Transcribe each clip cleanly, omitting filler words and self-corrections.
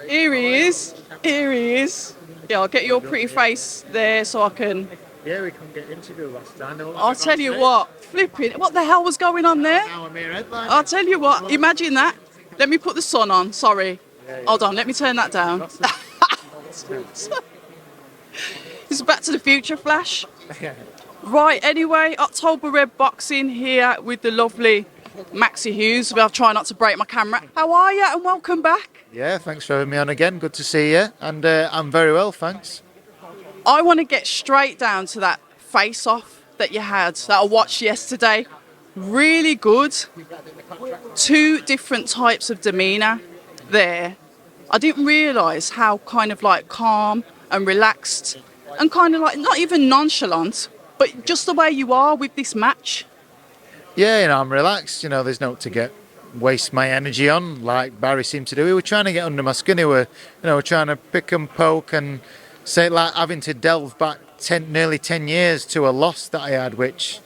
Here he is. Here he is. Yeah, I'll get your pretty face there so I can. Yeah, we couldn't get interview last time. I'll tell you what, flipping. What the hell was going on there? Now I'm here headlining. I'll tell you what, imagine that. Let me put the sun on, sorry. Yeah. Hold on, let me turn that down. It's Back to the Future Flash. Yeah. Right, anyway, October Red Boxing here with the lovely Maxi Hughes. I'll try not to break my camera. How are you and welcome back? Yeah, thanks for having me on again. Good to see you. And I'm very well, thanks. I want to get straight down to that face-off that you had, that I watched yesterday. Really good. Two different types of demeanour there. I didn't realise how kind of like calm and relaxed and kind of like not even nonchalant, but just the way you are with this match. Yeah, I'm relaxed. There's no to waste my energy on like Barry seemed to do. We were trying to get under my skin. We were, trying to pick and poke and say like having to delve back nearly 10 years to a loss that I had, which,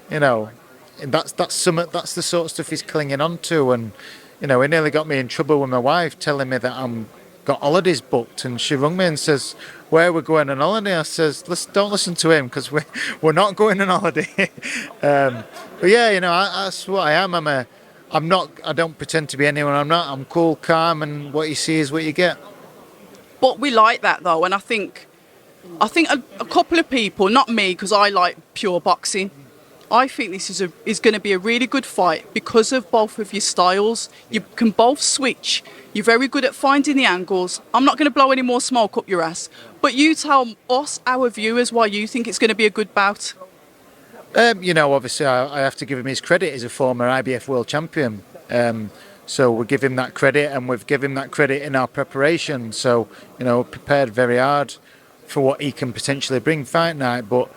that's the sort of stuff he's clinging on to. And, he nearly got me in trouble with my wife telling me that I'm got holidays booked, and she rung me and says, "Where we're going on holiday?" I says, "Don't listen to him because we're not going on holiday." But yeah, that's what I am. I'm not. I don't pretend to be anyone I'm not. I'm cool, calm, and what you see is what you get. But we like that though, and I think a couple of people, not me, because I like pure boxing. I think this is going to be a really good fight because of both of your styles. You can both switch. You're very good at finding the angles. I'm not going to blow any more smoke up your ass, but you tell us, our viewers, why you think it's going to be a good bout. Obviously I have to give him his credit. He's a former IBF world champion. So we give him that credit, and we've given him that credit in our preparation. So, prepared very hard for what he can potentially bring fight night. But,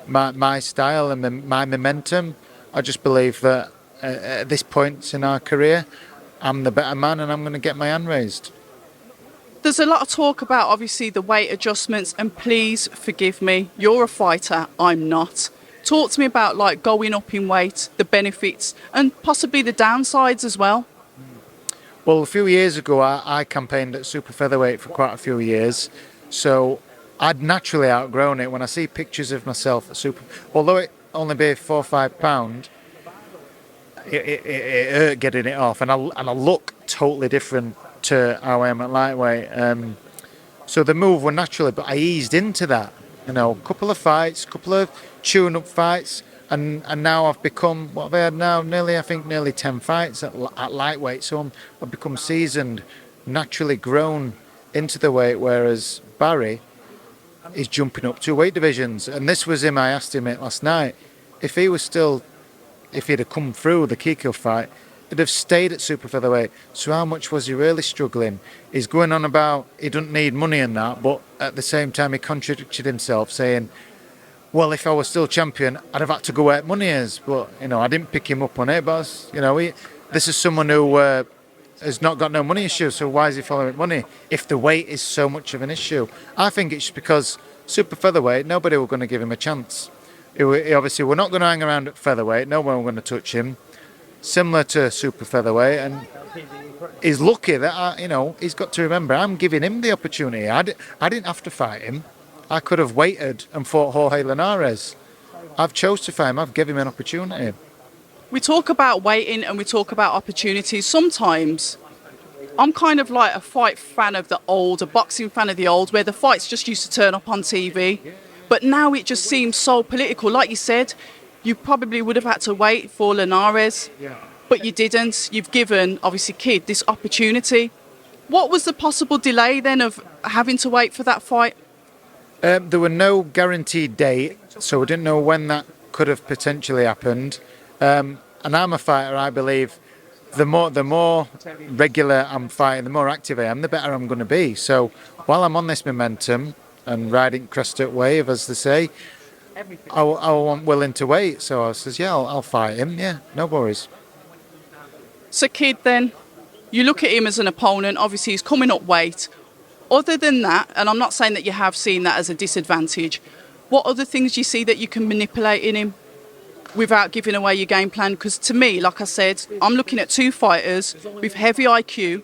my style and my momentum, I just believe that at this point in our career, I'm the better man and I'm going to get my hand raised. There's a lot of talk about, obviously, the weight adjustments, and please forgive me, you're a fighter, I'm not. Talk to me about like going up in weight, the benefits, and possibly the downsides as well. Well, a few years ago, I campaigned at super featherweight for quite a few years, so I'd naturally outgrown it. When I see pictures of myself at super, although it only be 4 or 5 pound, it hurt getting it off, and I look totally different to how I am at lightweight. So the move were naturally, but I eased into that. A couple of fights, couple of tune-up fights, and now I've become, what have I had now? Nearly 10 fights at lightweight. So I've become seasoned, naturally grown into the weight, whereas Barry is jumping up 2 weight divisions. And this was him, I asked him it last night, if he'd have come through the Kiko fight, he'd have stayed at super featherweight. So how much was he really struggling? He's going on about he doesn't need money and that, but at the same time he contradicted himself, saying, well, if I was still champion, I'd have had to go where money is. But, I didn't pick him up on it. But, this is someone who has not got no money issue, so why is he following money if the weight is so much of an issue? I think it's because super featherweight, nobody were going to give him a chance. He obviously, we're not going to hang around at featherweight. No one were going to touch him. Similar to super featherweight, and he's lucky that he's got to remember I'm giving him the opportunity. I didn't have to fight him. I could have waited and fought Jorge Linares. I've chose to fight him. I've given him an opportunity. We talk about waiting and we talk about opportunities. Sometimes I'm kind of like a fight fan of the old, a boxing fan of the old, where the fights just used to turn up on TV. But now it just seems so political. Like you said, you probably would have had to wait for Linares, but you didn't. You've given, obviously, Kid this opportunity. What was the possible delay then of having to wait for that fight? There were no guaranteed date, so we didn't know when that could have potentially happened. And I'm a fighter, I believe, the more regular I'm fighting, the more active I am, the better I'm going to be. So while I'm on this momentum and riding crested wave, as they say, I'm willing to wait. So I says, yeah, I'll fight him. Yeah, no worries. So Kid, then, you look at him as an opponent. Obviously, he's coming up weight. Other than that, and I'm not saying that you have seen that as a disadvantage, what other things do you see that you can manipulate in him? without giving away your game plan. Because to me, like I said, I'm looking at two fighters with heavy IQ,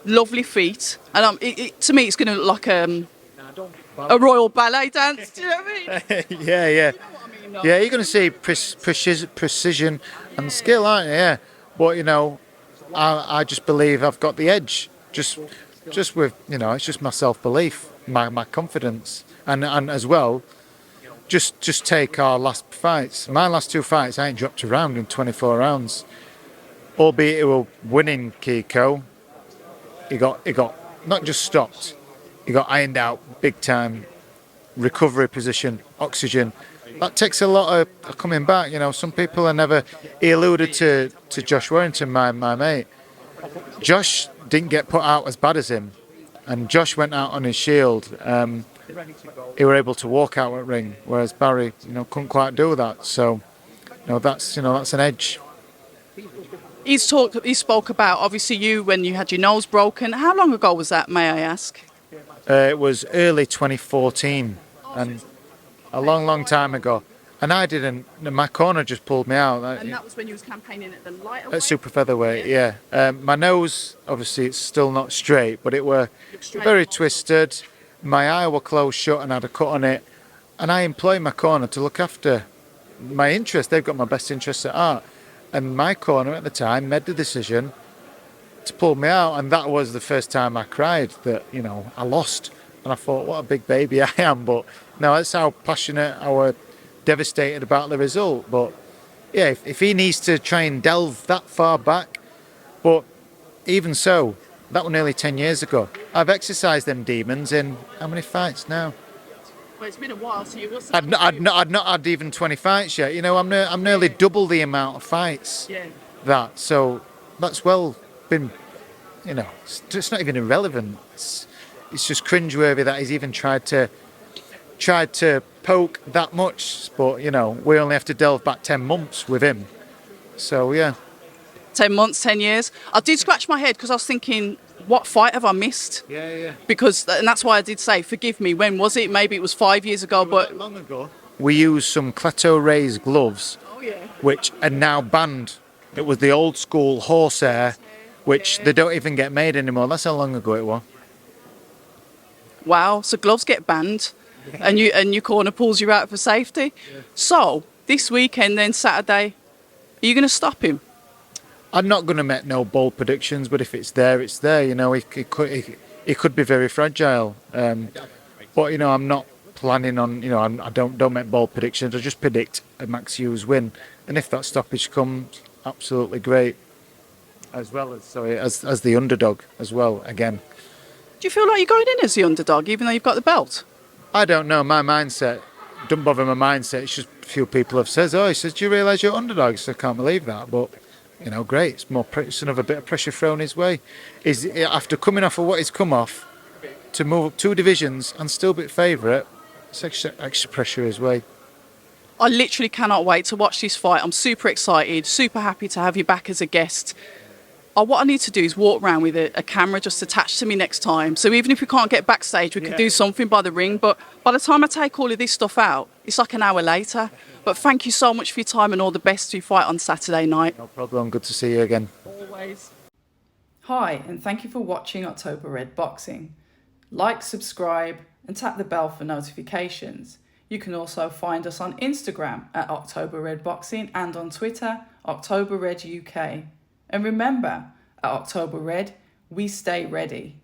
lovely feet, and to me, it's going to look like a royal ballet dance. Do you know what I mean? Yeah, yeah. You know what I mean, though? Yeah, you're going to see precision and skill, aren't you? Yeah. But, I just believe I've got the edge. Just with, it's just my self-belief, my confidence. And as well, just take our last fights. My last two fights, I ain't dropped a round in 24 rounds. Albeit it were winning Kiko. He got not just stopped, he got ironed out big time. Recovery position, oxygen. That takes a lot of coming back. Some people are never. He alluded to Josh Warrington, my mate. Josh didn't get put out as bad as him, and Josh went out on his shield. He were able to walk out at ring, whereas Barry, couldn't quite do that. So, that's an edge. He spoke about obviously you when you had your nose broken. How long ago was that, may I ask? It was early 2014, and a long time ago. And I didn't. My corner just pulled me out. And that was when you was campaigning at the lighter At super featherweight, yeah. My nose, obviously, it's still not straight, but it were very twisted. My eye were closed shut, and I had a cut on it. And I employ my corner to look after my interest. They've got my best interests at heart. And my corner at the time made the decision to pull me out, and that was the first time I cried that I lost. And I thought, what a big baby I am. But no, that's how passionate, how devastated about the result. But yeah, if he needs to try and delve that far back, but even so, that was nearly 10 years ago. I've exercised them demons in how many fights now? Well, it's been a while, so you was. I'd not had even 20 fights yet. I'm nearly double the amount of fights. Yeah. So that's well been, it's not even irrelevant. It's just cringeworthy that he's even tried to poke that much. But we only have to delve back 10 months with him. So yeah. 10 months, 10 years. I did scratch my head because I was thinking, what fight have I missed? Yeah. And that's why I did say, forgive me, when was it? Maybe it was 5 years ago, but... Long ago. We used some Cleto Ray's gloves, which are now banned. It was the old school horsehair, which they don't even get made anymore. That's how long ago it was. Wow, so gloves get banned, and your corner pulls you out for safety. Yeah. So, this weekend then, Saturday, are you going to stop him? I'm not going to make no bold predictions, but if it's there, it's there. It could be very fragile. But I'm not planning on. I don't make bold predictions. I just predict a Maxi Hughes win, and if that stoppage comes, absolutely great. As the underdog as well again. Do you feel like you're going in as the underdog, even though you've got the belt? I don't know. My mindset don't bother my mindset. It's just a few people have said, "Oh," he says, "Do you realise you're underdogs?" I can't believe that, but. Great. It's another bit of pressure thrown his way. Is after coming off of what he's come off, to move up 2 divisions and still be favourite, it's extra pressure his way. I literally cannot wait to watch this fight. I'm super excited, super happy to have you back as a guest. What I need to do is walk around with a camera just attached to me next time. So even if we can't get backstage, we could do something by the ring. But by the time I take all of this stuff out, it's like an hour later. But thank you so much for your time and all the best to your fight on Saturday night. No problem. Good to see you again. Always. Hi, and thank you for watching October Red Boxing. Like, subscribe, and tap the bell for notifications. You can also find us on Instagram at October Red Boxing and on Twitter, October Red UK. And remember, at October Red, we stay ready.